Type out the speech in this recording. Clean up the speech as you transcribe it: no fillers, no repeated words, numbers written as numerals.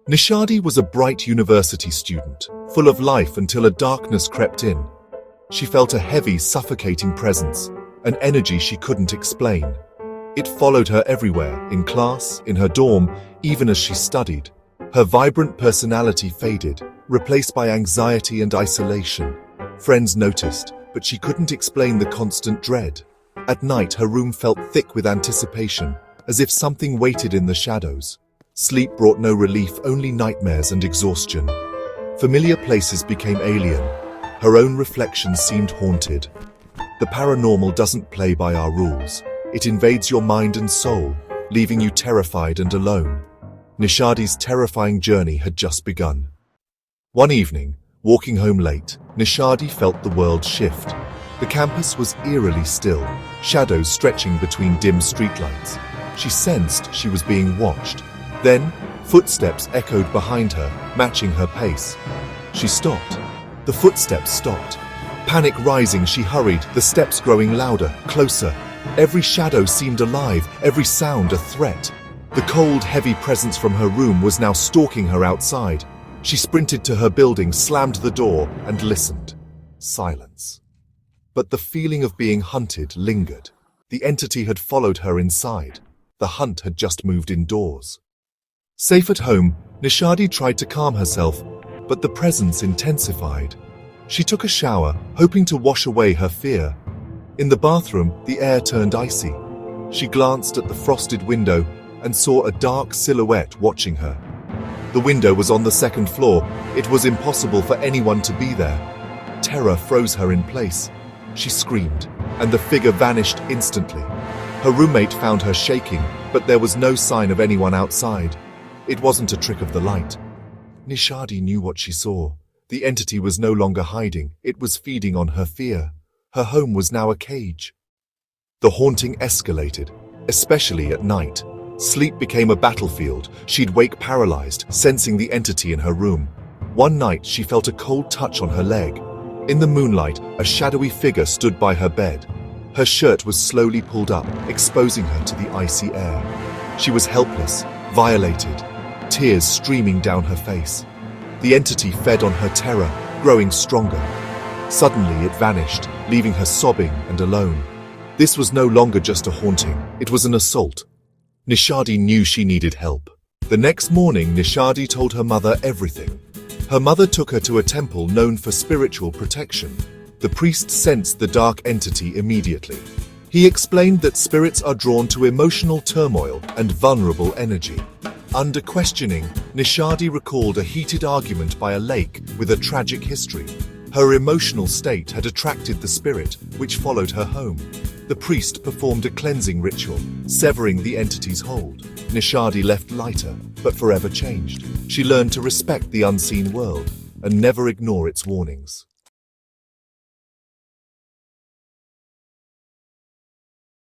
Nishadi was a bright university student, full of life until a darkness crept in. She felt a heavy, suffocating presence, an energy she couldn't explain. It followed her everywhere, in class, in her dorm, even as she studied. Her vibrant personality faded, replaced by anxiety and isolation. Friends noticed, but she couldn't explain the constant dread. At night, her room felt thick with anticipation, as if something waited in the shadows. Sleep brought no relief, only nightmares and exhaustion. Familiar places became alien. Her own reflection seemed haunted. The paranormal doesn't play by our rules. It invades your mind and soul, leaving you terrified and alone. Nishadi's terrifying journey had just begun. One evening, walking home late, Nishadi felt the world shift. The campus was eerily still, shadows stretching between dim streetlights. She sensed she was being watched. Then, footsteps echoed behind her, matching her pace. She stopped. The footsteps stopped. Panic rising, she hurried, the steps growing louder, closer. Every shadow seemed alive, every sound a threat. The cold, heavy presence from her room was now stalking her outside. She sprinted to her building, slammed the door, and listened. Silence. But the feeling of being hunted lingered. The entity had followed her inside. The hunt had just moved indoors. Safe at home, Nishadi tried to calm herself, but the presence intensified. She took a shower, hoping to wash away her fear. In the bathroom, the air turned icy. She glanced at the frosted window and saw a dark silhouette watching her. The window was on the second floor. It was impossible for anyone to be there. Terror froze her in place. She screamed, and the figure vanished instantly. Her roommate found her shaking, but there was no sign of anyone outside. It wasn't a trick of the light. Nishadi knew what she saw. The entity was no longer hiding. It was feeding on her fear. Her home was now a cage. The haunting escalated, especially at night. Sleep became a battlefield. She'd wake paralyzed, sensing the entity in her room. One night, she felt a cold touch on her leg. In the moonlight, a shadowy figure stood by her bed. Her shirt was slowly pulled up, exposing her to the icy air. She was helpless, violated, tears streaming down her face. The entity fed on her terror, growing stronger. Suddenly, it vanished, leaving her sobbing and alone. This was no longer just a haunting, it was an assault. Nishadi knew she needed help. The next morning, Nishadi told her mother everything. Her mother took her to a temple known for spiritual protection. The priest sensed the dark entity immediately. He explained that spirits are drawn to emotional turmoil and vulnerable energy. Under questioning, Nishadi recalled a heated argument by a lake with a tragic history. Her emotional state had attracted the spirit, which followed her home. The priest performed a cleansing ritual, severing the entity's hold. Nishadi left lighter, but forever changed. She learned to respect the unseen world and never ignore its warnings.